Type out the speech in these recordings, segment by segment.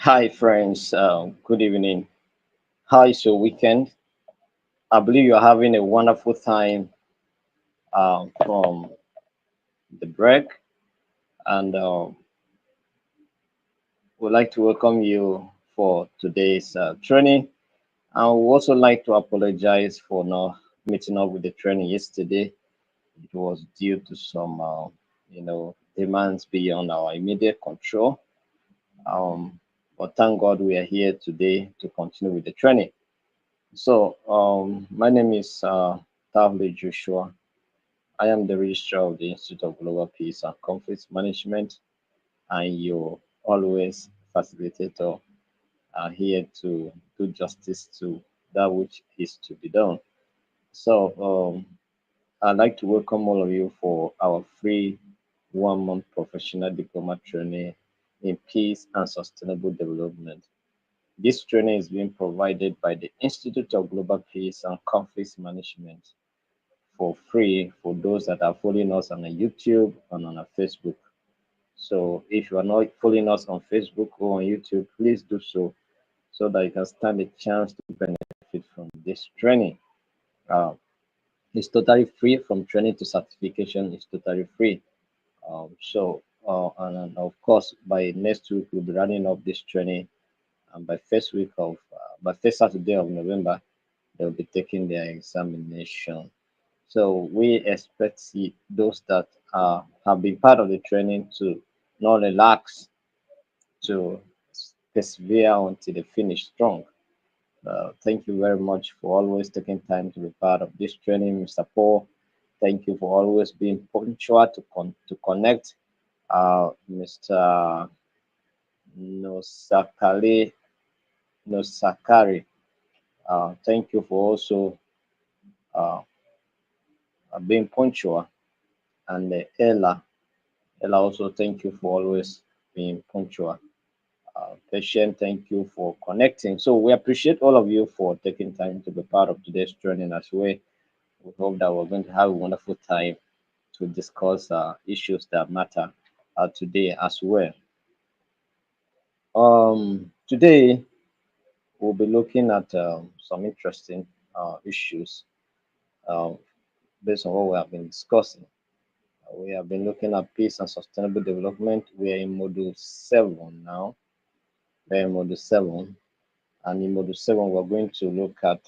Hi, friends. Good evening. How is your weekend? I believe you're having a wonderful time from the break, and would like to welcome you for today's training. I would also like to apologize for not meeting up with the training yesterday. It was due to some, demands beyond our immediate control. Um, but thank God we are here today to continue with the training. So, my name is Tavle Joshua. I am the registrar of the Institute of Global Peace and Conflict Management, and your always facilitator are here to do justice to that which is to be done. So, I'd like to welcome all of you for our free 1 month professional diploma training in peace and sustainable development. This training is being provided by the Institute of Global Peace and Conflict Management for free for those that are following us on YouTube and on our Facebook. So if you are not following us on Facebook or on YouTube, please do so that you can stand a chance to benefit from this training. Uh, it's totally free from training to certification. It's totally free. And of course, by next week we'll be running up this training, and by first Saturday of November, they'll be taking their examination. So we expect those that have been part of the training to not relax, to persevere until they finish strong. Thank you very much for always taking time to be part of this training, Mr. Paul. Thank you for always being punctual to connect, Mr. Nosakale Nosakari. Thank you for also uh, being punctual, and Ella. Ella also thank you for always being punctual. Patient, thank you for connecting. So we appreciate all of you for taking time to be part of today's training as well. We hope that we're going to have a wonderful time to discuss issues that matter today as well. Today we'll be looking at some interesting issues uh, based on what we have been discussing. We have been looking at peace and sustainable development. We are in module 7 now. We're in module 7. And in module 7, we're going to look at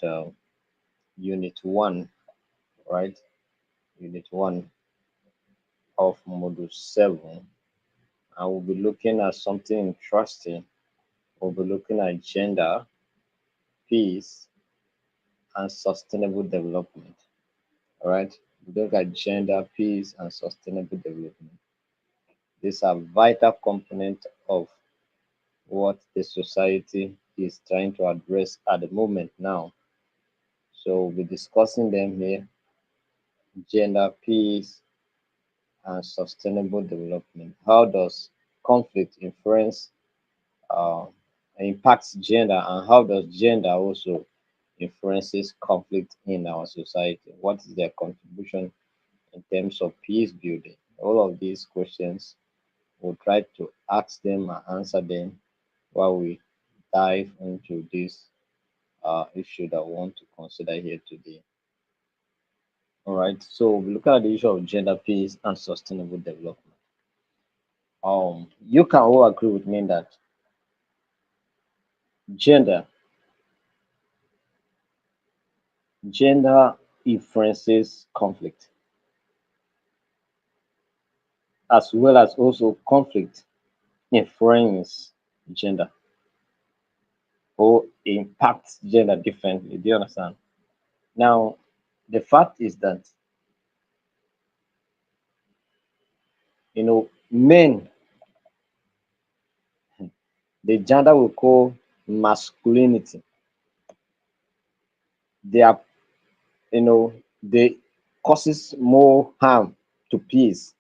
unit 1, right? Unit 1 of module 7. And we'll be looking at something interesting. We'll be looking at gender, peace, and sustainable development. All right? We look at gender, peace, and sustainable development. These are vital components of what the society is trying to address at the moment now. So we'll be discussing them here: gender, peace, and sustainable development. How does conflict influence, uh, impacts gender, and how does gender also influences conflict in our society? What is their contribution in terms of peace building? All of these questions, we'll try to ask them and answer them while we dive into this issue that we want to consider here today. All right, so we look at the issue of gender, peace, and sustainable development. You can all agree with me that gender gender influences conflict, as well as also conflict influence gender or impacts gender differently. Do you understand? Now, the fact is that men, the gender we call masculinity, they are they causes more harm to peace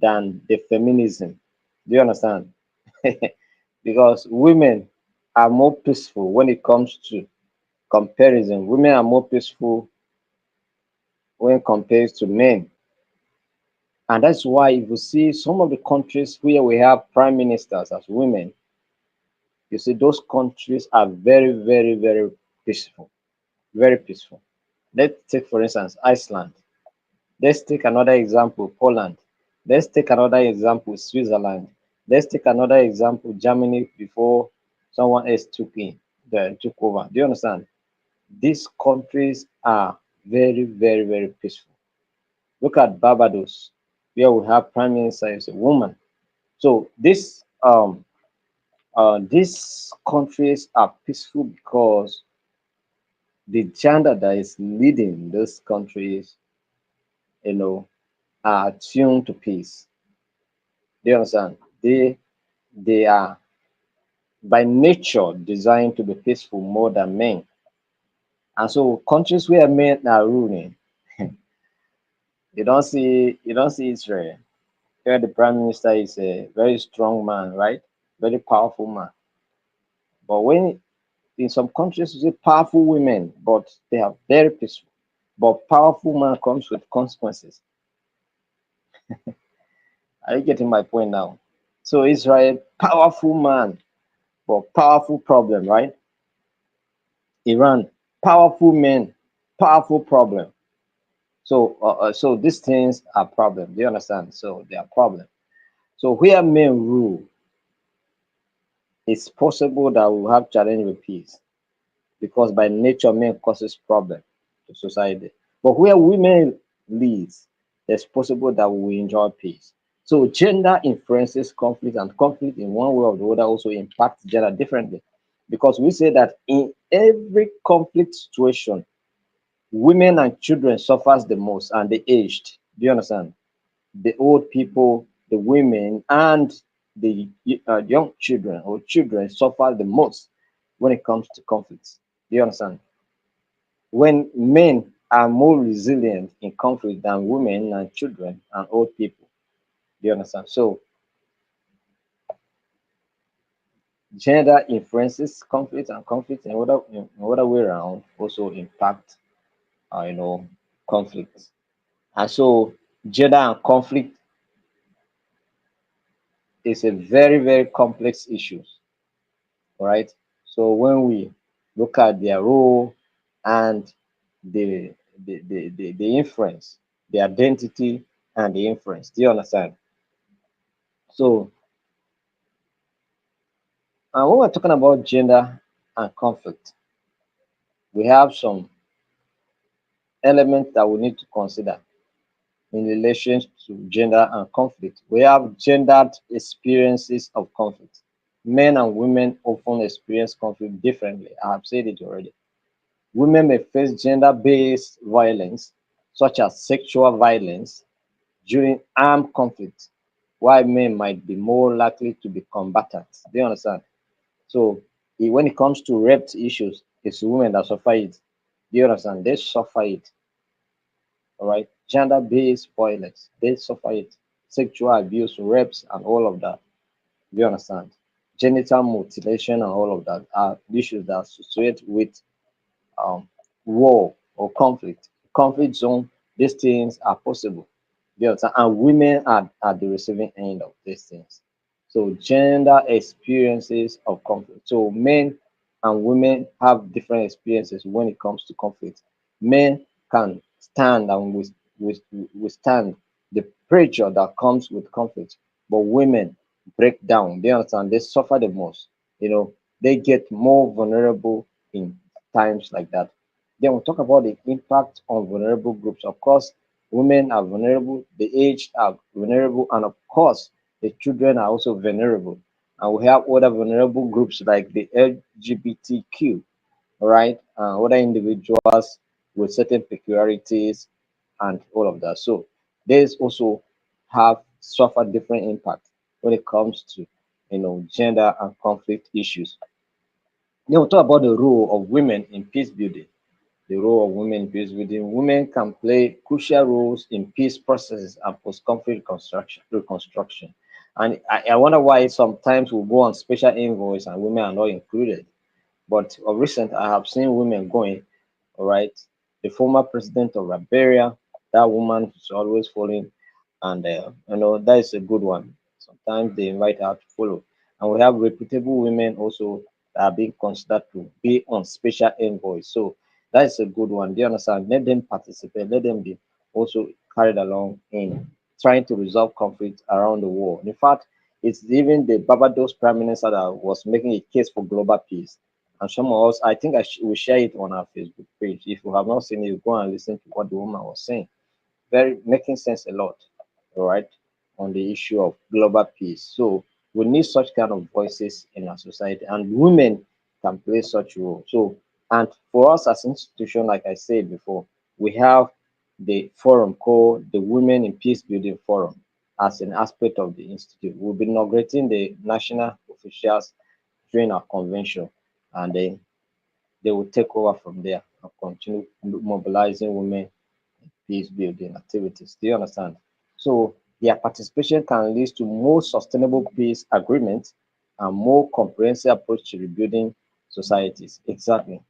than the feminism. Do you understand? Because women are more peaceful when it comes to comparison. Women are more peaceful when compared to men. And that's why if you see some of the countries where we have prime ministers as women, You see, those countries are very, very, very peaceful, very peaceful. Let's take, for instance, Iceland. Let's take another example, Poland. Let's take another example, Switzerland. Let's take another example, Germany, before someone else took over. Do you understand? These countries are very, very, very peaceful. Look at Barbados, where we have prime minister is a woman. So these countries are peaceful because the gender that is leading those countries, you know, are tuned to peace. Do you understand? They are by nature designed to be peaceful more than men. And so countries where men are ruling, you don't see Israel, where the prime minister is a very strong man, right? Very powerful man. But when in some countries you see powerful women, but they are very peaceful. But powerful man comes with consequences. Are you getting my point now? So Israel, powerful man, but powerful problem, right? Iran, powerful men, powerful problem. So these things are problem. Do you understand? So they are problem. So where men rule, it's possible that we'll have challenge with peace because by nature men causes problem to society. But where women lead, it's possible that we will enjoy peace. So gender influences conflict, and conflict in one way or the other also impacts gender differently. Because we say that in every conflict situation, women and children suffers the most and the aged. Do you understand? The old people, the women, and the young children or children suffer the most when it comes to conflicts. Do you understand? When men are more resilient in conflict than women and children and old people. Do you understand? So gender influences conflict, and conflict in other way around also impact uh, you know conflict. And so gender and conflict is a very, very complex issue. All right. So when we look at their role and the influence, the identity and the influence, do you understand? So when we're talking about gender and conflict, we have some elements that we need to consider in relation to gender and conflict. We have gendered experiences of conflict. Men and women often experience conflict differently. I have said it already. Women may face gender-based violence, such as sexual violence, during armed conflict, while men might be more likely to be combatants. Do you understand? So, when it comes to rape issues, it's women that suffer it. Do you understand? They suffer it. All right. Gender-based violence, they suffer it. Sexual abuse, rapes, and all of that. Do you understand? Genital mutilation and all of that are issues that associate with um, war or conflict, conflict zone, these things are possible. You understand? And women are at the receiving end of these things. So gender experiences of conflict. So men and women have different experiences when it comes to conflict. Men can stand and withstand the pressure that comes with conflict, but women break down. They understand they suffer the most. They get more vulnerable in times like that. Then we'll talk about the impact on vulnerable groups. Of course, women are vulnerable, the aged are vulnerable, and of course, the children are also vulnerable. And we have other vulnerable groups like the LGBTQ, all right, other individuals with certain peculiarities and all of that. So these also have suffered different impact when it comes to gender and conflict issues. Then we'll talk about the role of women in peace building. The role of women in peace building. Women can play crucial roles in peace processes and post-conflict reconstruction. And I wonder why sometimes we go on special envoys and women are not included. But of recent, I have seen women going, all right. The former president of Liberia, that woman is always following, and that is a good one. Sometimes they invite her to follow. And we have reputable women also that are being considered to be on special envoys. So that is a good one. Do you understand? Let them participate. Let them be also carried along in trying to resolve conflict around the world. In fact, it's even the Barbados Prime Minister that was making a case for global peace. And some of us, I think we share it on our Facebook page. If you have not seen it, go and listen to what the woman was saying. Very making sense a lot, all right, on the issue of global peace. So we need such kind of voices in our society, and women can play such role. So, and for us as institution, like I said before, we have the forum called the Women in Peace Building Forum as an aspect of the institute. We'll be inaugurating the national officials during our convention, and then they will take over from there and continue mobilizing women peace building activities. Do you understand? So their participation can lead to more sustainable peace agreements and more comprehensive approach to rebuilding societies. Exactly.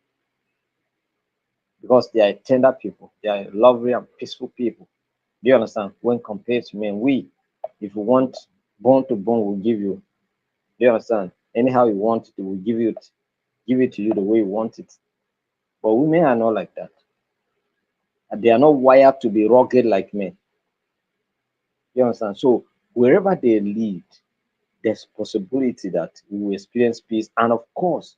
Because they are tender people, they are lovely and peaceful people. Do you understand? When compared to men, if you want bone to bone, we'll give you. Do you understand? Anyhow you want it, we'll give it to you the way you want it. But women are not like that. And they are not wired to be rugged like men. You understand? So wherever they lead, there's possibility that we will experience peace. And of course,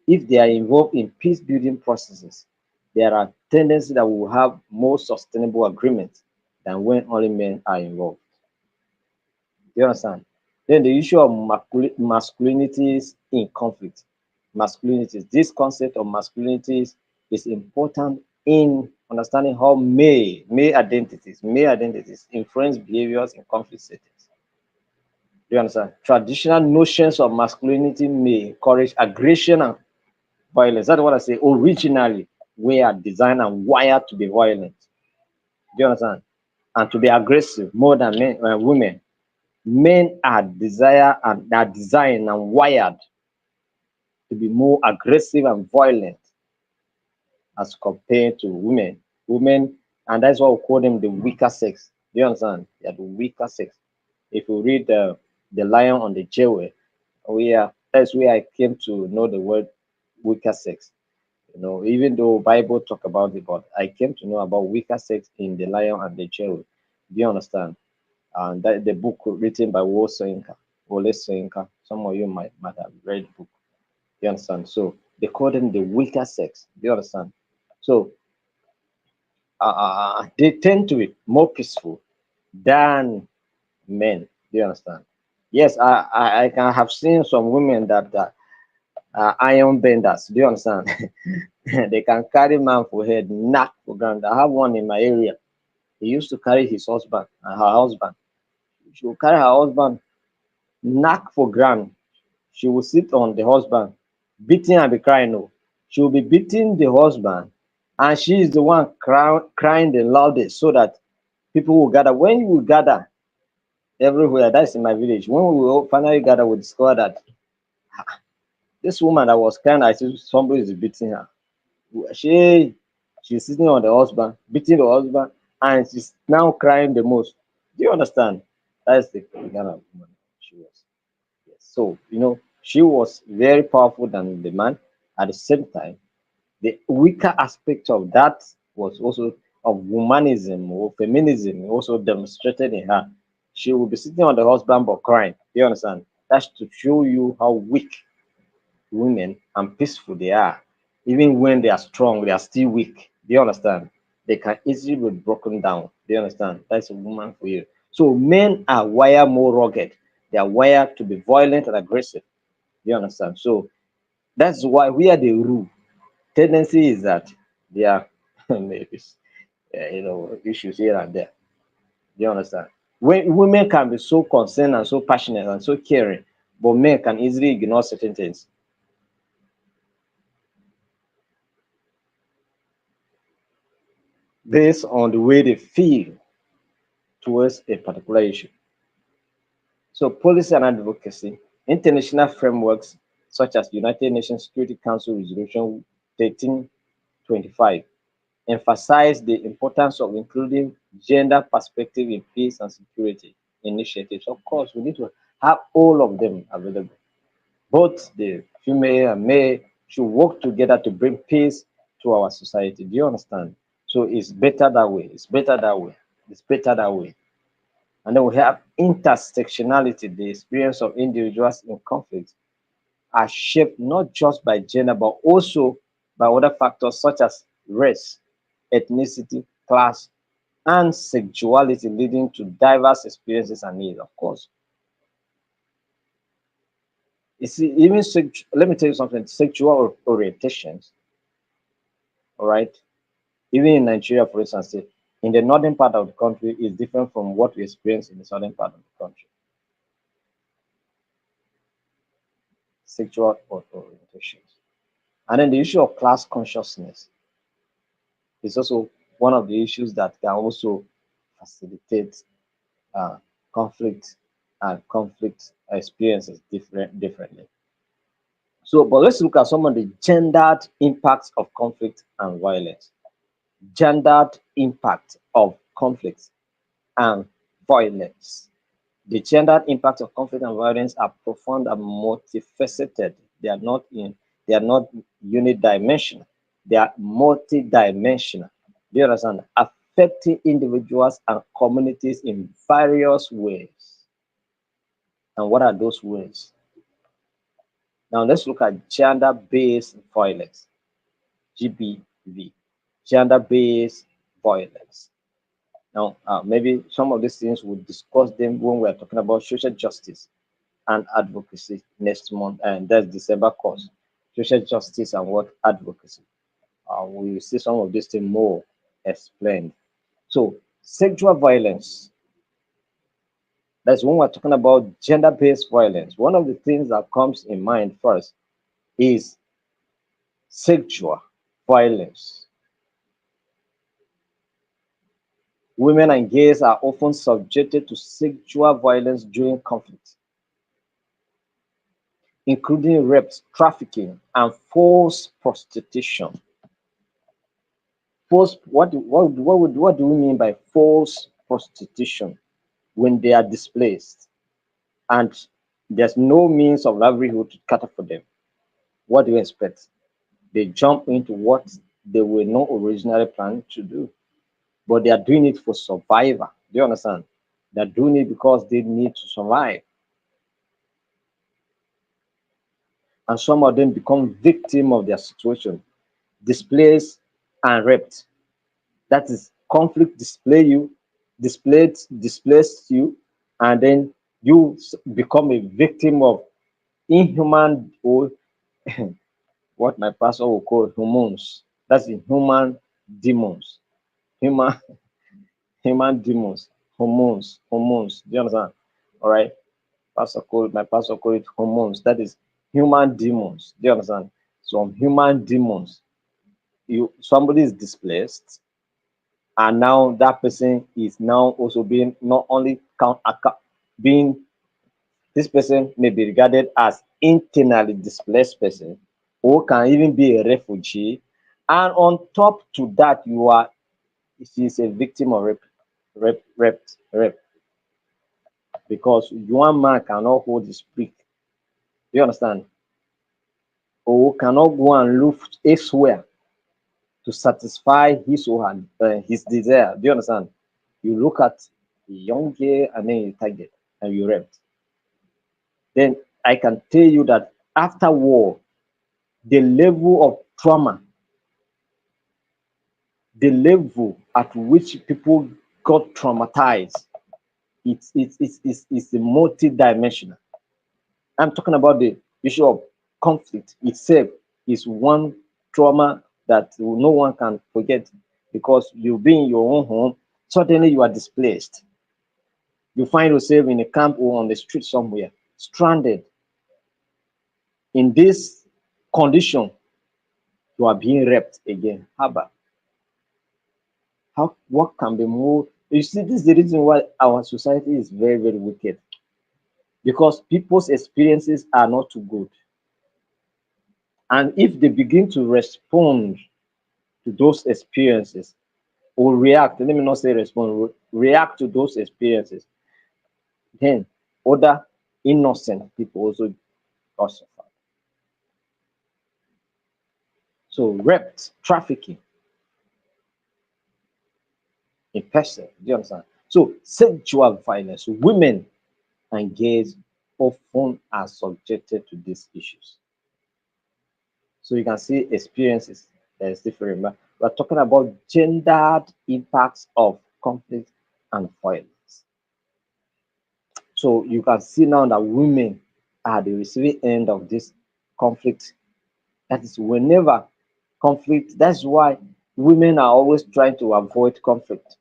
if they are involved in peace building processes, there are tendencies that we will have more sustainable agreements than when only men are involved. You understand? Then the issue of masculinities in conflict. Masculinities. This concept of masculinities is important in understanding how male identities influence behaviors in conflict settings. You understand? Traditional notions of masculinity may encourage aggression and violence. That's what I say. Originally, we are designed and wired to be violent. Do you understand? And to be aggressive more than women. Men are designed and wired to be more aggressive and violent as compared to women. Women, and that's why we call them the weaker sex. Do you understand? They are the weaker sex. If you read the Lion on the Jewel, that's where I came to know the word weaker sex. Even though Bible talk about it, but I came to know about weaker sex in the Lion and the Cherub. Do you understand? And that the book written by Wole Soyinka. Some of you might have read the book. Do you understand? So they call them the weaker sex. Do you understand? So they tend to be more peaceful than men. Do you understand? Yes, I can have seen some women that iron benders. Do you understand? They can carry man for head, knock for ground. I have one in my area. He used to carry his husband and her husband. She will carry her husband, knock for ground. She will sit on the husband, beating and be crying. No, she will be beating the husband, and she is the one crying the loudest, so that people will gather. When you will gather everywhere, that's in my village. When we will finally gather, we discover that this woman that was crying, I see somebody is beating her. She she's sitting on the husband, beating the husband, and she's now crying the most. Do you understand? That's the kind of woman she was. Yes. So she was very powerful than the man. At the same time, the weaker aspect of that was also of womanism or feminism also demonstrated in her. She will be sitting on the husband but crying. Do you understand? That's to show you how weak women and peaceful they are. Even when they are strong, they are still weak. Do you understand? They can easily be broken down. Do you understand? That's a woman for you. So men are wired more rugged. They are wired to be violent and aggressive. Do you understand? So that's why we are the rule. Tendency is that there are maybe issues here and there. Do you understand? When women can be so concerned and so passionate and so caring, but men can easily ignore certain things based on the way they feel towards a particular issue. So, policy and advocacy, international frameworks such as United Nations Security Council Resolution 1325 emphasize the importance of including gender perspective in peace and security initiatives. Of course, we need to Have all of them available. Both the female and male should work together to bring peace to our society. Do you understand? So it's better that way. It's better that way. It's better that way. And then we have intersectionality, the experience of individuals in conflict are shaped not just by gender, but also by other factors such as race, ethnicity, class, and sexuality, leading to diverse experiences and needs, of course. You see, even let me tell you something, sexual orientations, all right, even in Nigeria, for instance, in the northern part of the country is different from what we experience in the southern part of the country. Sexual orientations. And then the issue of class consciousness is also one of the issues that can also facilitate uh, conflict and conflict experiences differently. So, but let's look at some of the gendered impacts of conflict and violence. Gendered impact of conflict and violence. The gendered impacts of conflict and violence are profound and multifaceted. They are not unidimensional. They are multidimensional. Do you understand? Affecting individuals and communities in various ways. And what are those ways? Now let's look at gender-based violence, GBV. Gender-based violence. Now, maybe some of these things we'll discuss them when we're talking about social justice and advocacy next month, and that's December course. Social justice and what advocacy. We will see some of these things more explained. So, sexual violence. That's when we're talking about gender-based violence. One of the things that comes in mind first is sexual violence. Women and gays are often subjected to sexual violence during conflict, including rape, trafficking, and forced prostitution. Forced, what do we mean by forced prostitution? When they are displaced and there's no means of livelihood to cater for them, what do you expect? They jump into what they were not originally planning to do, but they are doing it for survival. Do you understand? They're doing it because they need to survive. And some of them become victim of their situation, displaced and raped. That is conflict displaced you, and then you become a victim of inhuman or what my pastor will call hormones. That's the human demons. Human human demons. Hormones. Do you understand? All right. My pastor called it hormones. That is human demons. Do you understand? Some human demons. Somebody is displaced, and now that person is now also being not only being, this person may be regarded as internally displaced person, or can even be a refugee, and on top to that she is a victim of rape, because one man cannot hold his prick. Do you understand? Or cannot go and look elsewhere to satisfy his or her his desire. Do you understand? You look at a young girl and then you target and you rape. Then I can tell you that after war, the level of trauma, the level at which people got traumatized, it's multi-dimensional. I'm talking about the issue of conflict itself is one trauma that no one can forget, because you be in your own home, suddenly you are displaced. You find yourself in a camp or on the street somewhere, stranded. In this condition, you are being raped again. What can be more? You see, this is the reason why our society is very, very wicked. Because people's experiences are not too good. And if they begin to respond to those experiences, or react, let me not say respond, react to those experiences, then other innocent people also suffer. So rape, trafficking in person. Do you understand? So sexual violence, women and gays often are subjected to these issues. So you can see experiences that is different. But we're talking about gendered impacts of conflict and violence. So you can see now that women are the receiving end of this conflict. That is whenever conflict, that's why women are always trying to avoid conflict.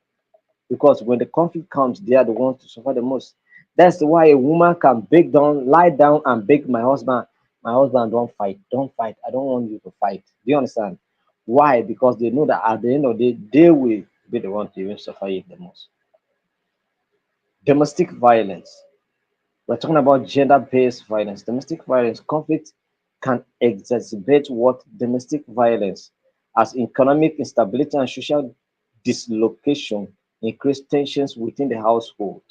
Because when the conflict comes, they are the ones to suffer the most. That's why a woman can beg down, lie down and beg my husband, don't fight, don't fight. I don't want you to fight. Do you understand? Why? Because they know that at the end of the day, they will be the one to even suffer it the most. Domestic violence. We're talking about gender-based violence. Domestic violence conflict can exacerbate what domestic violence as economic instability and social dislocation increase tensions within the household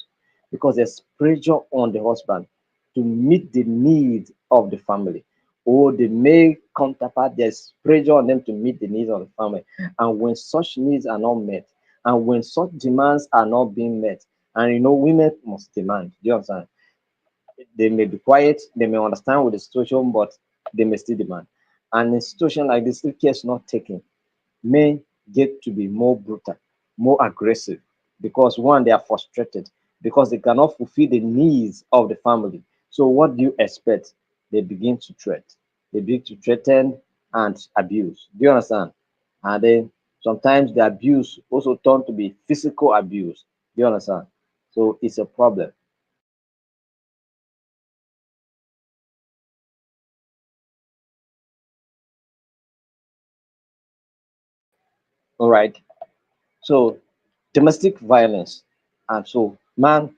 because there's pressure on the husband to meet the needs of the family or the male counterpart there's pressure on them to meet the needs of the family, and when such needs are not met and when such demands are not being met, and women must demand. Do you understand? They may be quiet, they may understand with the situation, but they may still demand. And in a situation like this, if care is not taken, men get to be more brutal, more aggressive, because one, they are frustrated because they cannot fulfill the needs of the family. So what do you expect? They begin to threat. They begin to threaten and abuse. Do you understand? And then sometimes the abuse also turn to be physical abuse. Do you understand? So it's a problem. All right. So domestic violence. And so man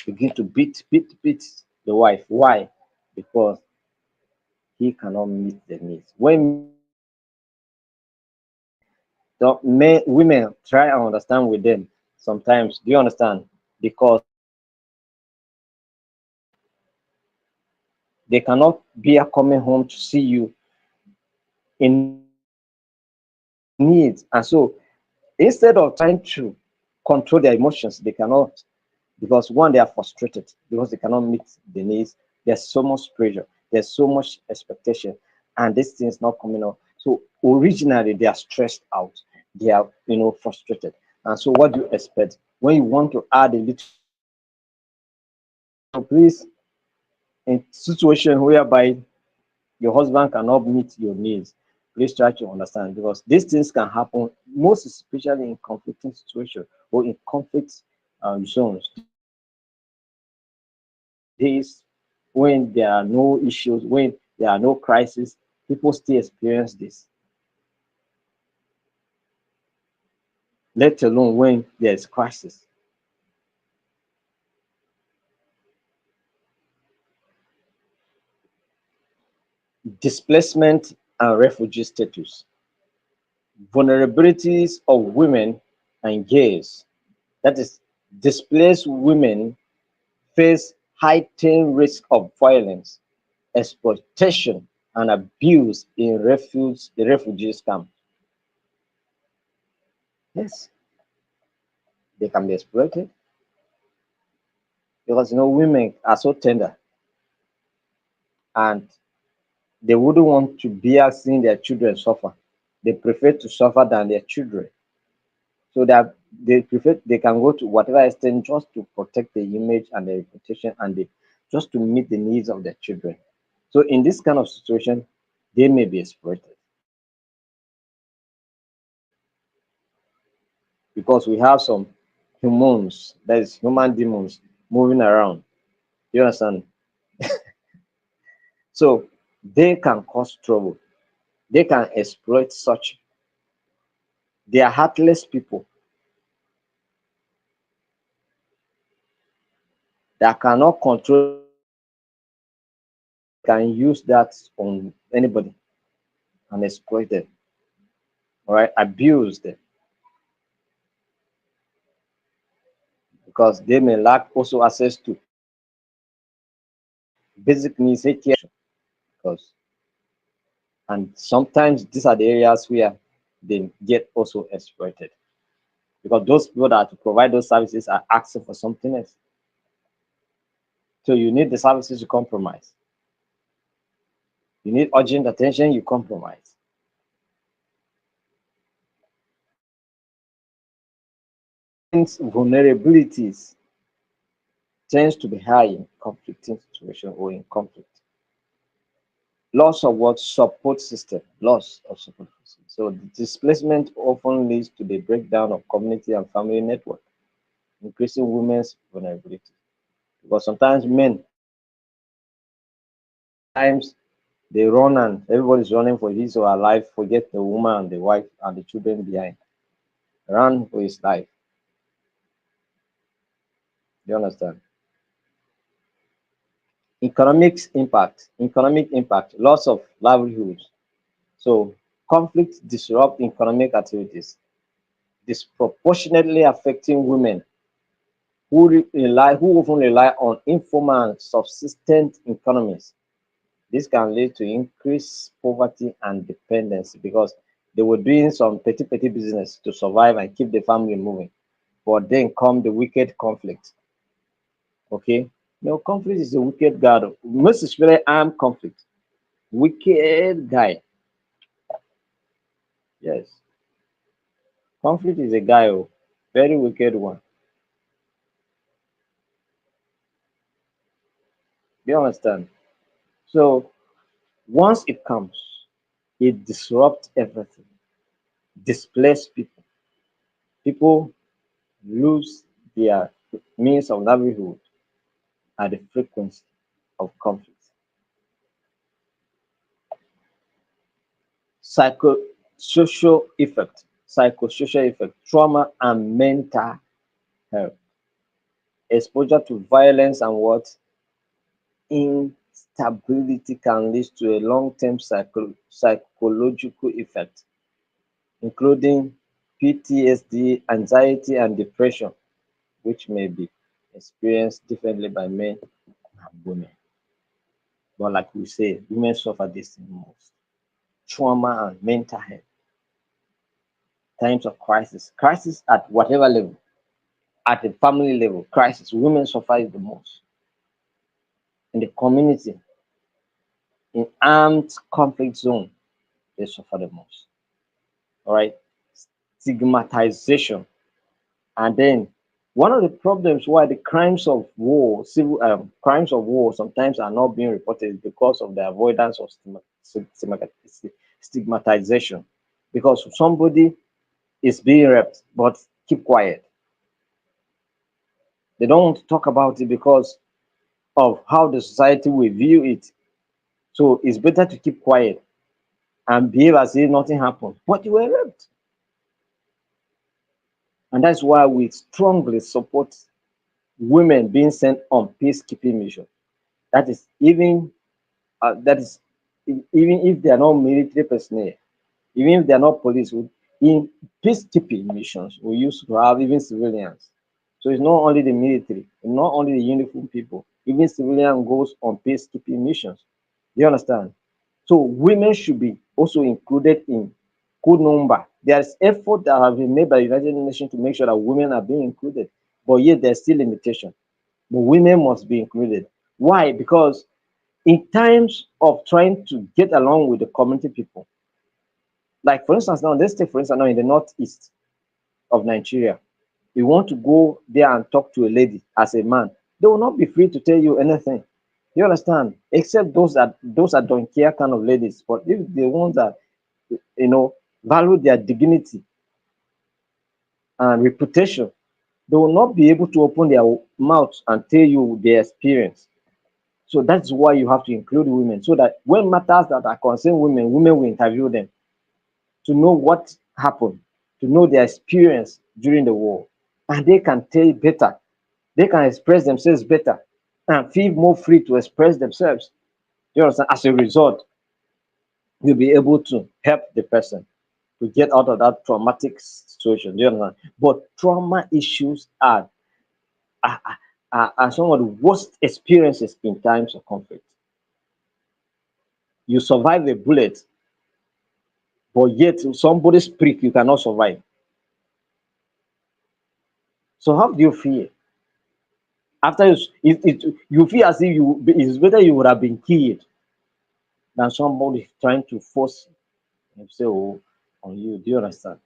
begin to beat the wife. Why? Because he cannot meet the needs. When the men, women try and understand with them, sometimes, do you understand? Because they cannot bear coming home to see you in needs. And so instead of trying to control their emotions, they cannot, because one, they are frustrated because they cannot meet the needs. There's so much pressure, there's so much expectation, and this thing is not coming up. So originally they are stressed out, they are frustrated. And so what do you expect when you want to add a little? So please, in situation whereby your husband cannot meet your needs, please try to understand, because these things can happen most especially in conflicting situations or in conflict zones. Days when there are no issues, when there are no crises, people still experience this, let alone when there's crisis. Displacement and refugee status. Vulnerabilities of women and gays. That is, displaced women face heightened risk of violence, exploitation, and abuse in refugees camp. Yes, they can be exploited because women are so tender, and they wouldn't want to bear seeing their children suffer. They prefer to suffer than their children. So that they prefer, they can go to whatever extent just to protect the image and the reputation, and just to meet the needs of their children. So in this kind of situation, they may be exploited because we have some humans, that is human demons, moving around. You understand? So they can cause trouble. They can exploit such. They are heartless people that cannot control, can use that on anybody and exploit them, all right, abuse them, because they may lack also access to basic needs, healthcare, because and sometimes these are the areas where they get also exploited because those people that are to provide those services are asking for something else. So you need the services to compromise. You need urgent attention, you compromise. Women's vulnerabilities tends to be high in conflicting situation or in conflict. Loss of what support system, loss of support system. So the displacement often leads to the breakdown of community and family network, increasing women's vulnerability. Because sometimes men, times they run and everybody's running for his or her life, forget the woman and the wife and the children behind. Run for his life. Do you understand? Economic impact, loss of livelihood. So conflicts disrupt economic activities, disproportionately affecting women who often rely on informal and subsistent economies. This can lead to increased poverty and dependency because they were doing some petty business to survive and keep the family moving. But then come the wicked conflict. Okay? No, conflict is a wicked god. Most especially armed conflict. Wicked guy. Yes. Conflict is a guy, oh, very wicked one. Do you understand? So once it comes, it disrupts everything, displace people. People lose their means of livelihood at the frequency of conflict. Psychosocial effect, trauma and mental health, exposure to violence and what instability can lead to a long-term psychological effect, including PTSD, anxiety, and depression, which may be experienced differently by men and women. But like we say, women suffer this the most. Trauma and mental health, times of crisis at whatever level, at the family level, crisis, women suffer it the most. In the community, in armed conflict zone, they suffer the most. All right, stigmatization, and then one of the problems why the crimes of war, civil crimes of war, sometimes are not being reported is because of the avoidance of stigmatization. Because somebody is being raped, but keep quiet. They don't want to talk about it because of how the society will view it. So it's better to keep quiet and behave as if nothing happened. But you were raped. And that's why we strongly support women being sent on peacekeeping mission. That is that is even if they are not military personnel, even if they are not police, in peacekeeping missions, we used to have even civilians. So it's not only the military, not only the uniform people, even civilian goes on peacekeeping missions. Do you understand? So women should be also included in good number. There's effort that have been made by the United Nations to make sure that women are being included, but yet there's still limitation. But women must be included. Why? Because in times of trying to get along with the community people, like for instance, now let's take for instance now in the northeast of Nigeria, you want to go there and talk to a lady as a man, they will not be free to tell you anything. You understand? Except those that don't care kind of ladies. But if the ones that value their dignity and reputation, they will not be able to open their mouth and tell you their experience. So that's why you have to include women, so that when matters that are concern women, women will interview them to know what happened, to know their experience during the war, and they can tell better. They can express themselves better and feel more free to express themselves. You understand? As a result, you'll be able to help the person to get out of that traumatic situation. Do you understand? But trauma issues are some of the worst experiences in times of conflict. You survive a bullet, but yet somebody's prick you cannot survive. So how do you feel? After you feel as if it's better you would have been killed than somebody trying to force himself on you. Do you understand?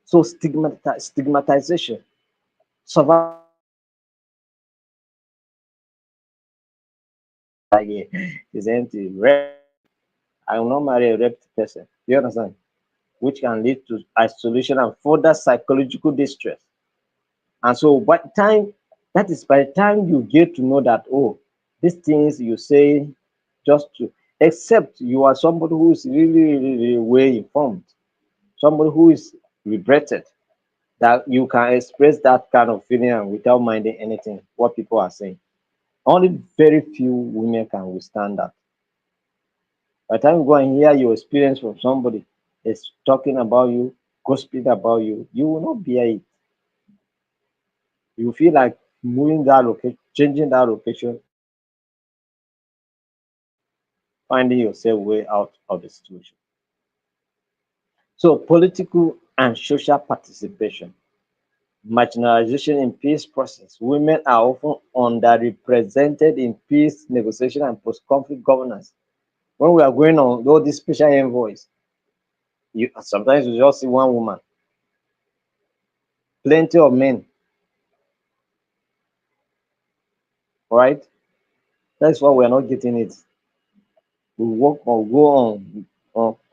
So stigmatization, survival is empty. I will not marry a raped person. Do you understand? Which can lead to isolation and further psychological distress. And so by the time you get to know that, oh, these things you say just to, except you are somebody who is really, really, really well informed, somebody who is regretted, that you can express that kind of feeling and without minding anything, what people are saying. Only very few women can withstand that. By the time you go and hear your experience from somebody is talking about you, gossiping about you will not bear it. You feel like moving that location, changing that location, finding yourself way out of the situation. So political and social participation, marginalization in peace process. Women are often underrepresented in peace negotiation and post-conflict governance. When we are going on all these special envoys, you sometimes you just see one woman, plenty of men, right? That's why we are not getting it. We work or go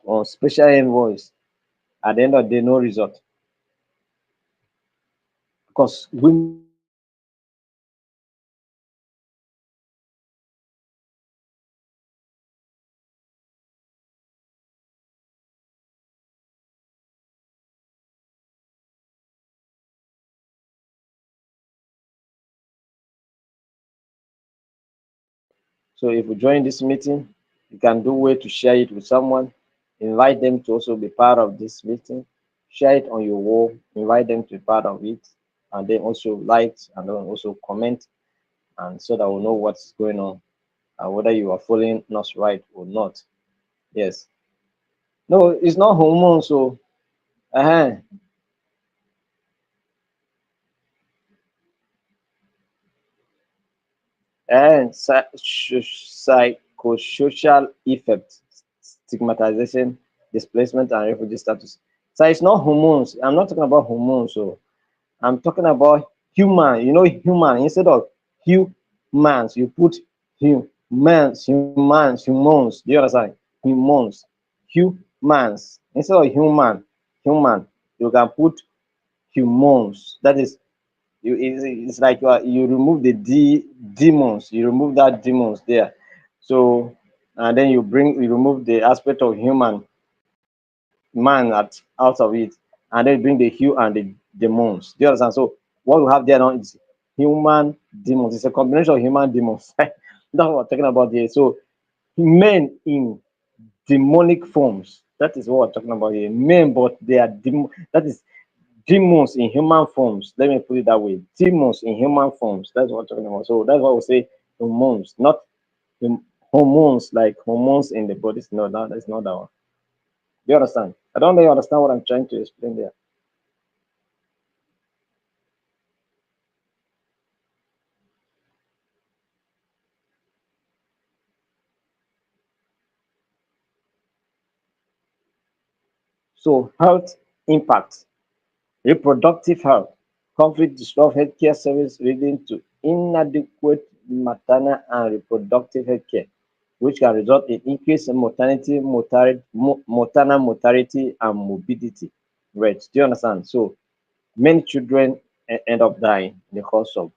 on special envoys. At the end of the day, no result because women So if you join this meeting, you can do way to share it with someone, invite them to also be part of this meeting, share it on your wall, invite them to be part of it, and then also like and then also comment, and so that we'll know what's going on and whether you are following us right or not. Yes. No, it's not hormone, so uh and psychosocial effects, stigmatization, displacement, and refugee status. So it's not hormones. I'm not talking about hormones. So I'm talking about human. You know, human instead of humans, you put humans. Do you understand? Humans, humans instead of human. You can put humans. That is it's like you remove the demons, you remove that demons there. So and then you remove the aspect of human man out of it, and then bring the hue and the demons. Do you understand? So what we have there now is human demons. It's a combination of human demons. That's what we're talking about here. So men in demonic forms. That is what we're talking about here. Men, but they are that is demons in human forms. Let me put it that way. Demons in human forms. That's what we're talking about. So that's what we say hormones, not hormones like hormones in the body. No, that's not that one. Do you understand? I don't know you understand what I'm trying to explain there. So health impact, reproductive health, conflict disrupt healthcare service leading to inadequate maternal and reproductive healthcare, which can result in increase in maternal mortality and morbidity rates. Do you understand? So many children end up dying in the course of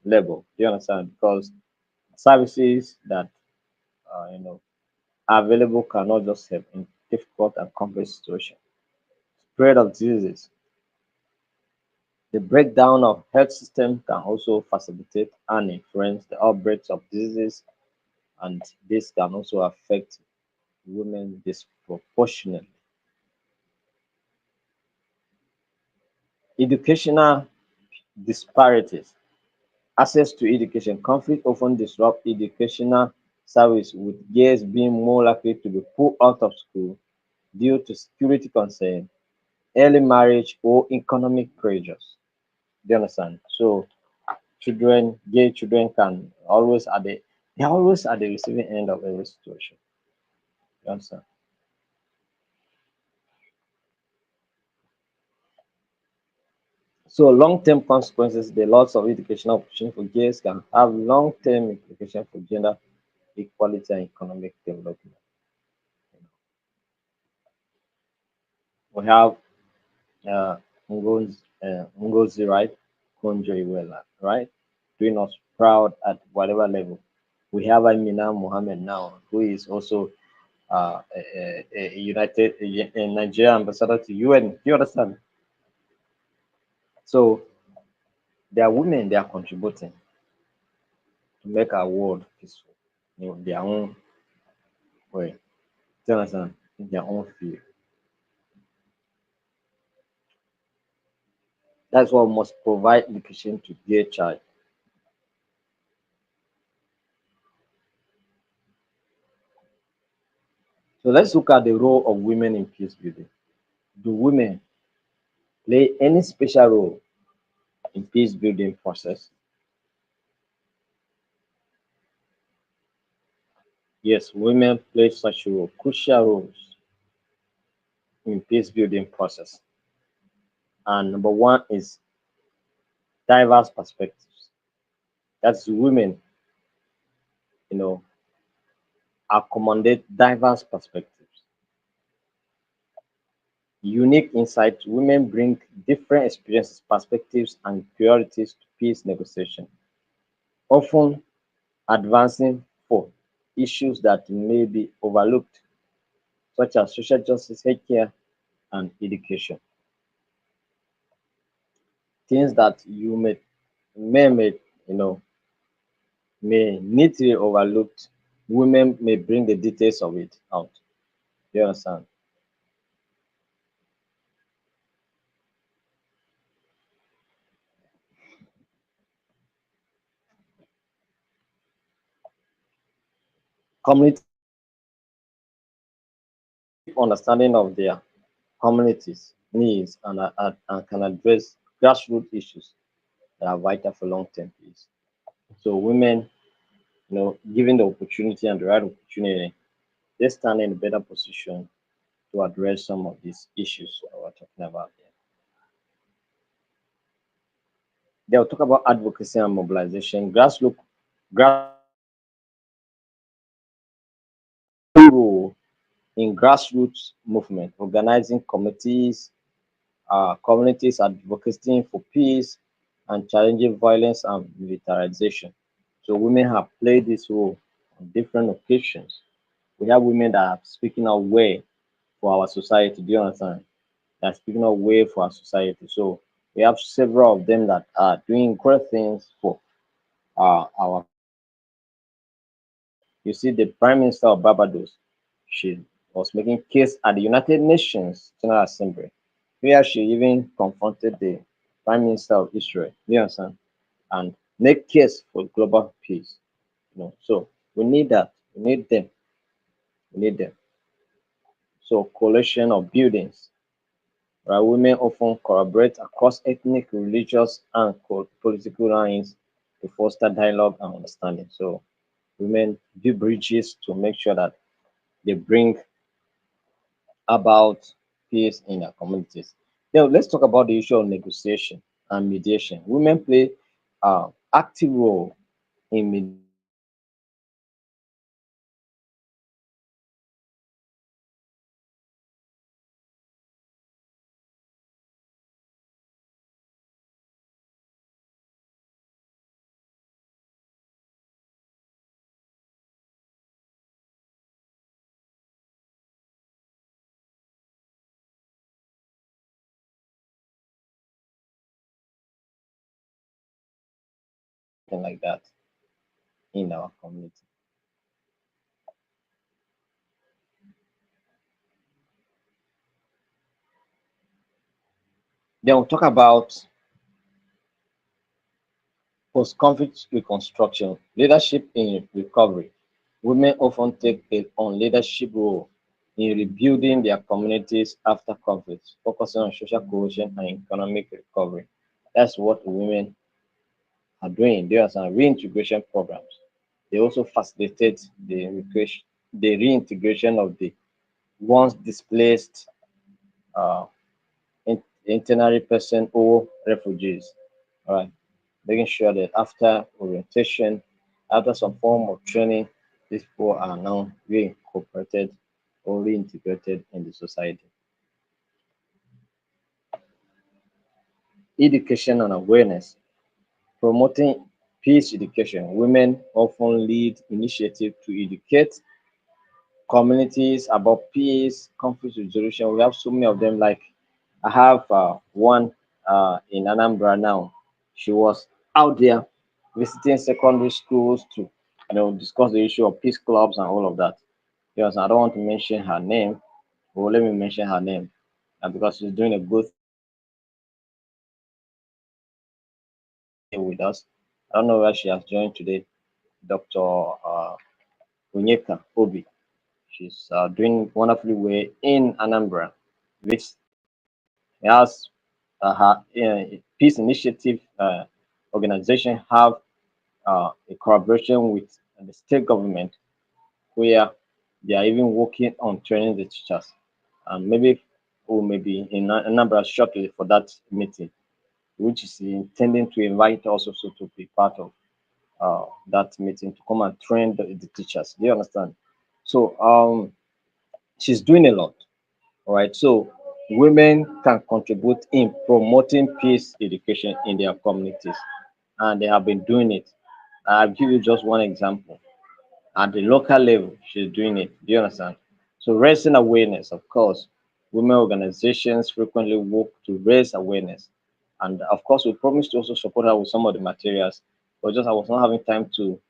labor. Do you understand? Because services that are available cannot just help in difficult and complex situations. Spread of diseases. The breakdown of health system can also facilitate and influence the outbreaks of diseases, and this can also affect women disproportionately. Educational disparities. Access to education. Conflict often disrupt educational service, with girls being more likely to be pulled out of school due to security concerns, early marriage, or economic pressures. Do you understand? So children, gay children can always at the they're always at the receiving end of every situation. You understand? So long-term consequences, the loss of educational opportunity for gays can have long-term implications for gender equality and economic development. We have uh, Ngozi, right? Konjo Iweala, right? Doing us proud at whatever level. We have Amina Mohammed now, who is also a Nigerian ambassador to UN. Do you understand? So there are women, they are contributing to make our world peaceful in their own way. Do you understand? In their own field. That's what must provide education to their child. So let's look at the role of women in peace building. Do women play any special role in peace building process? Yes, women play such a role, crucial roles in peace building process. And number one is diverse perspectives. That's women, you know, accommodate diverse perspectives. Unique insights, women bring different experiences, perspectives, and priorities to peace negotiation, often advancing for issues that may be overlooked, such as social justice, healthcare, and education. Things that may you know may need to be overlooked. Women may bring the details of it out. You understand? Community understanding of their communities' needs and can address grassroots issues that are vital for long-term peace. So women, given the opportunity and the right opportunity, they stand in a better position to address some of these issues that we're talking about here. They'll talk about advocacy and mobilization. Grassroots role in grassroots movement, organizing committees, communities advocating for peace, and challenging violence and militarization. So women have played this role on different occasions. We have women that are speaking out way for our society. Do you understand? They're speaking out way for our society. So we have several of them that are doing great things for our. You see, the Prime Minister of Barbados, she was making case at the United Nations General Assembly, where she even confronted the Prime Minister of Israel. You understand? And make case for global peace. So we need that. We need them. We need them. So coalition of buildings, right? Women often collaborate across ethnic, religious, and political lines to foster dialogue and understanding. So women do bridges to make sure that they bring about peace in their communities. Now, let's talk about the issue of negotiation and mediation. Women play active role in mediation like that in our community. Then we'll talk about Post-conflict reconstruction, leadership in recovery. Women often take on leadership role in rebuilding their communities after conflict, focusing on social cohesion and economic recovery. That's what women are doing. There are some reintegration programs. They also facilitate the reintegration of the once displaced uh, internally person or refugees. All right, making sure that after orientation, after some form of training, these people are now reincorporated or reintegrated in the society. Education and awareness. Promoting peace education. Women often lead initiatives to educate communities about peace, conflict resolution. We have so many of them. Like I have one in Anambra now. She was out there visiting secondary schools to discuss the issue of peace clubs and all of that. Yes, I don't want to mention her name, but let me mention her name because she's doing a good thing here with us. I don't know where she has joined today, Dr. Onyeka Obi. She's doing wonderfully well in Anambra, which has her peace initiative organization have a collaboration with the state government where they are even working on training the teachers. And maybe we may be in Anambra shortly for that meeting, which is intending to invite us also to be part of that meeting to come and train the teachers. Do you understand? So she's doing a lot. All right. So women can contribute in promoting peace education in their communities, and they have been doing it. I'll give you just one example. At the local level, she's doing it. Do you understand? So raising awareness, of course, women organizations frequently work to raise awareness. And of course, we promise to also support her with some of the materials, but just I was not having time to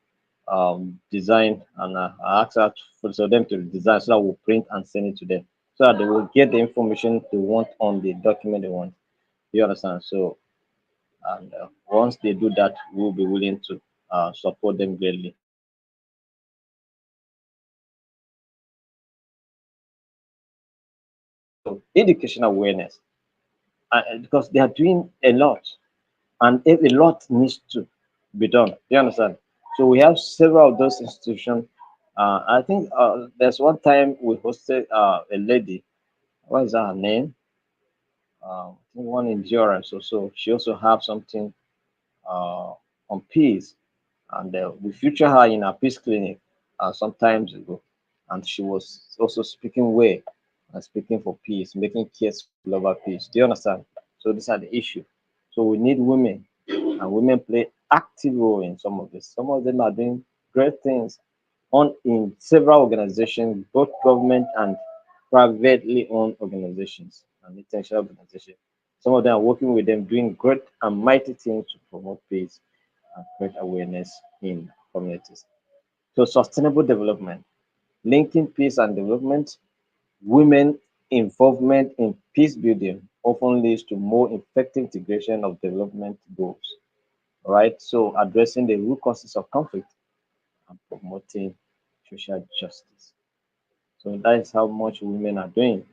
design, and I asked her for them to design so that we'll print and send it to them so that they will get the information they want on the document they want. Do you understand? So, and once they do that, we'll be willing to support them greatly. So, education awareness, because they are doing a lot, and a lot needs to be done. You understand? So we have several of those institutions. I think there's one time we hosted a lady. What is that her name? I think one endurance or so. She also have something uh, on peace, and we feature her in our peace clinic some times ago, and she was also speaking way and speaking for peace, making case for global peace. Do you understand? So these are the issue. So we need women, and women play active role in some of this. Some of them are doing great things on in several organizations, both government and privately owned organizations and international organizations. Some of them are working with them, doing great and mighty things to promote peace and create awareness in communities. So sustainable development, linking peace and development, women involvement in peace building often leads to more effective integration of development goals. Right? So addressing the root causes of conflict and promoting social justice. So that is how much women are doing.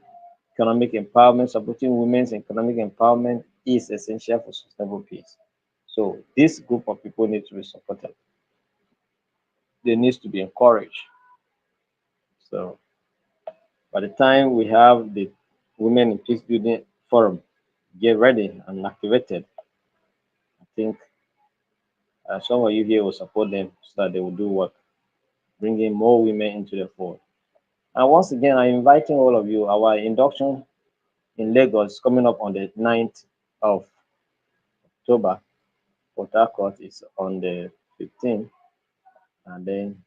Economic empowerment, supporting women's economic empowerment is essential for sustainable peace. So this group of people need to be supported. They need to be encouraged. So by the time we have the Women in Peace Building Forum get ready and activated, I think some of you here will support them so that they will do work, bringing more women into the fold. And once again, I'm inviting all of you. Our induction in Lagos is coming up on the 9th of October. Port Harcourt is on the 15th, and then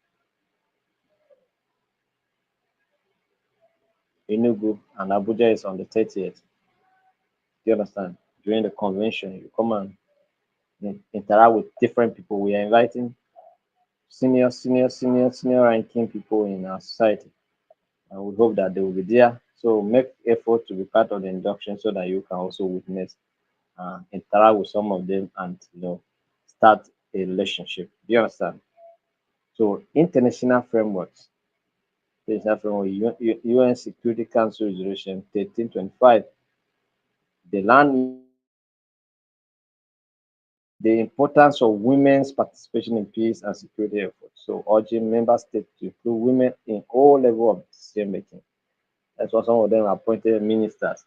Enugu and Abuja is on the 30th. Do you understand? During the convention, you come and interact with different people. We are inviting senior ranking people in our society, and we hope that they will be there. So make effort to be part of the induction so that you can also witness, interact with some of them, and start a relationship. Do you understand? So international framework, UN Security Council Resolution 1325, the land the importance of women's participation in peace and security efforts. So urging member states to include women in all levels of decision making. That's why some of them are appointed ministers,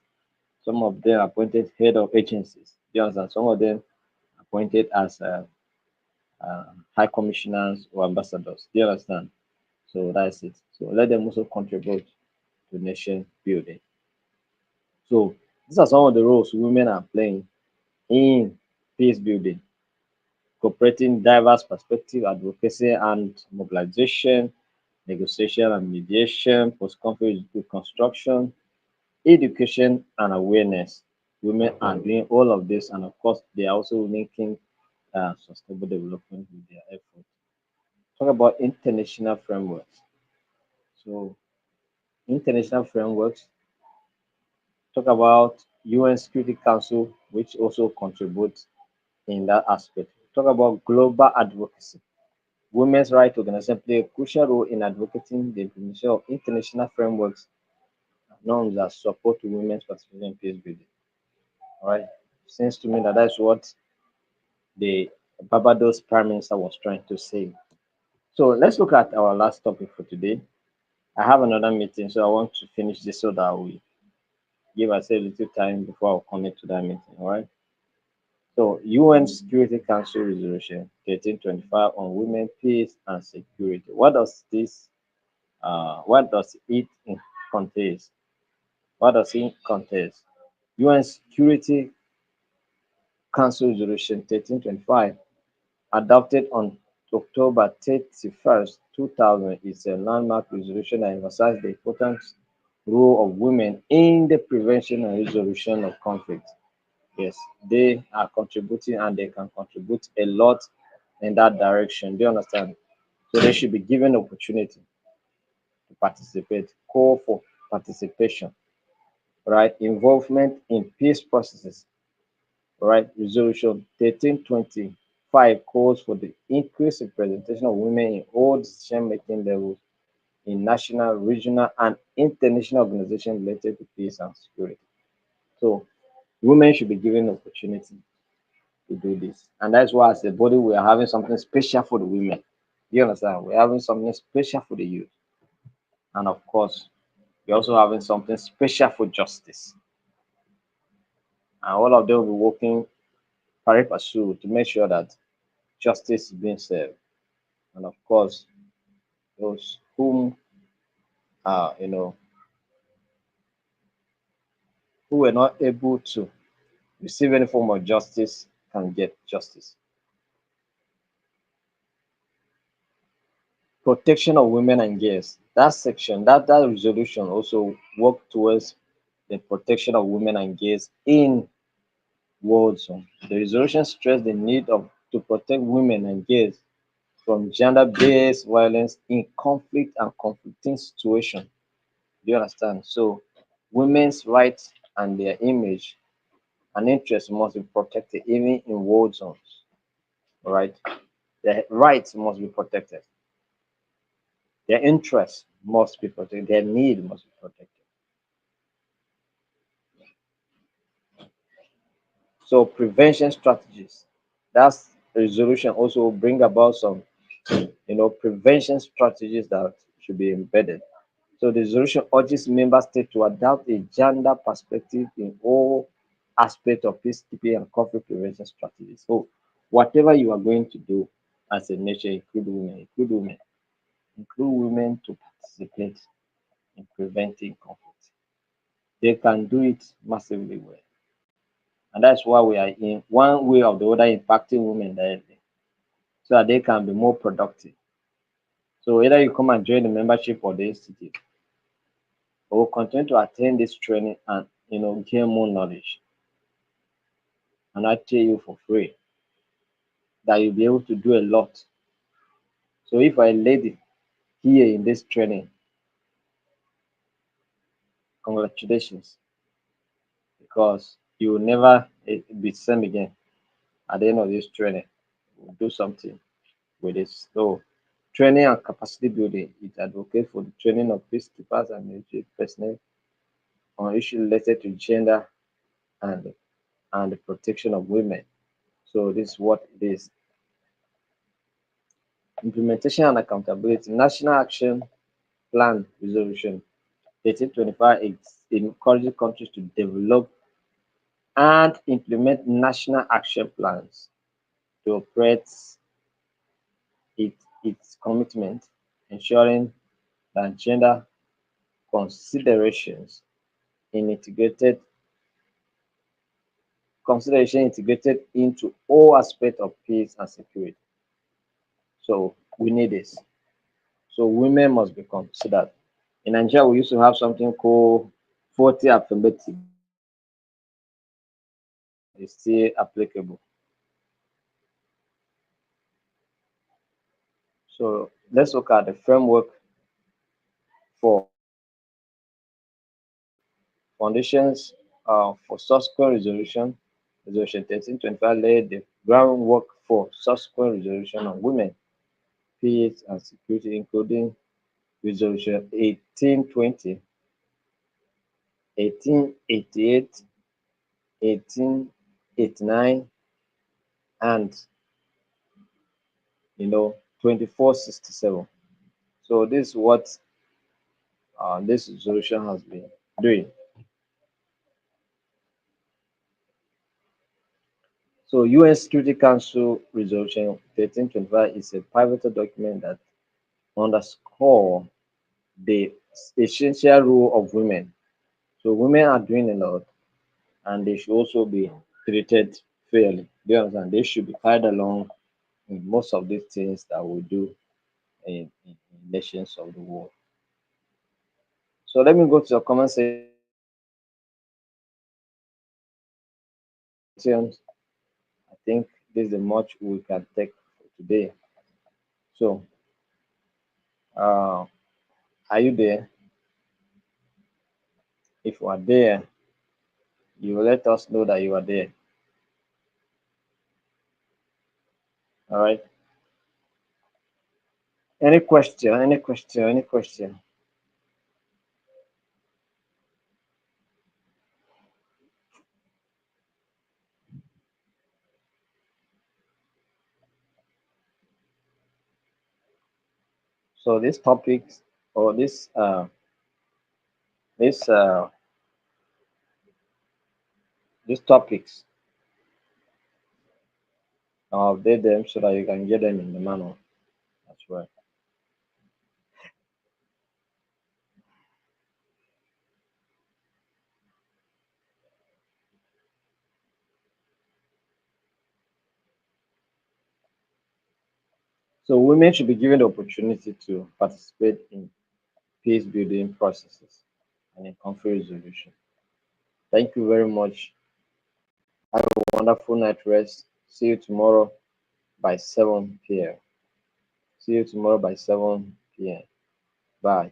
some of them are appointed head of agencies. Do you understand? Some of them appointed as high commissioners or ambassadors. Do you understand? So that's it. So let them also contribute to nation building. So these are some of the roles women are playing in peace building, cooperating diverse perspective, advocacy and mobilization, negotiation and mediation, post-conflict reconstruction, education and awareness. Women are doing all of this, and of course, they are also linking sustainable development with their efforts. Talk about international frameworks. So, international frameworks talk about UN Security Council, which also contributes in that aspect. Talk about global advocacy. Women's rights organizations play a crucial role in advocating the implementation of international frameworks and norms that support women's participation in peace building. All right. Seems to me that that's what the Barbados Prime Minister was trying to say. So let's look at our last topic for today. I have another meeting, so I want to finish this so that we give ourselves a little time before I commit to that meeting. All right. So UN Security Council Resolution 1325 on women, peace, and security. What does it contain? What does it contain? UN Security Council Resolution 1325, adopted on October 31st, 2000, is a landmark resolution that emphasizes the important role of women in the prevention and resolution of conflict. Yes, they are contributing and they can contribute a lot in that direction. Do you understand? So they should be given opportunity to participate, call for participation, right? Involvement in peace processes, right? Resolution 1325 calls for the increased representation of women in all decision-making levels in national, regional, and international organizations related to peace and security. So women should be given opportunity to do this. And that's why as a body we are having something special for the women. You understand? We're having something special for the youth. And of course, we're also having something special for justice. And all of them will be working pari passu to make sure that justice is being served. And of course, those whom are, who were not able to receive any form of justice can get justice. Protection of women and girls. That section, that resolution also work towards the protection of women and girls in war zone. The resolution stressed the need of to protect women and girls from gender-based violence in conflict and conflicting situations. Do you understand? So women's rights and their image and interests must be protected even in war zones. All right. Their rights must be protected. Their interests must be protected. Their need must be protected. So prevention strategies. That's resolution also bring about some, prevention strategies that should be embedded. So the resolution urges member states to adopt a gender perspective in all aspects of peacekeeping and conflict prevention strategies. So whatever you are going to do as a nation, include women to participate in preventing conflict. They can do it massively well. And that's why we are in one way or the other impacting women directly so that they can be more productive. So either you come and join the membership of the institute or continue to attend this training and gain more knowledge. And I tell you for free that you'll be able to do a lot. So if I lady here in this training, congratulations, because you will never be the same again at the end of this training. do something with this. So, training and capacity building. It advocates for the training of peacekeepers and military personnel on issues related to gender and the protection of women. So, this is what it is. Implementation and accountability. National Action Plan Resolution 1825 it encourages countries to develop and implement national action plans to operate its commitment, ensuring that gender considerations in integrated consideration integrated into all aspects of peace and security. So we need this. So women must be considered. In Nigeria, we used to have something called 40 affirmative. It's still applicable. So let's look at the framework for foundations for subsequent resolution. Resolution 1325 laid the groundwork for subsequent resolution on women, peace, and security, including Resolution 1820, 1888, 1889, and 2467. So this is what this resolution has been doing. So UN Security Council Resolution 1325 is a pivotal document that underscore the essential role of women. So women are doing a lot and they should also be treated fairly. Do you understand? They should be carried along in most of these things that we do in nations of the world. So let me go to your comment sections. I think this is the much we can take for today. So are you there? If you are there, you will let us know that you are there. All right. Any question? Any question? Any question? So these topics or this these topics, I'll update them so that you can get them in the manual as well. So women should be given the opportunity to participate in peace building processes and in conflict resolution. Thank you very much. Have a wonderful night rest. See you tomorrow by 7 p.m. See you tomorrow by 7 p.m. Bye.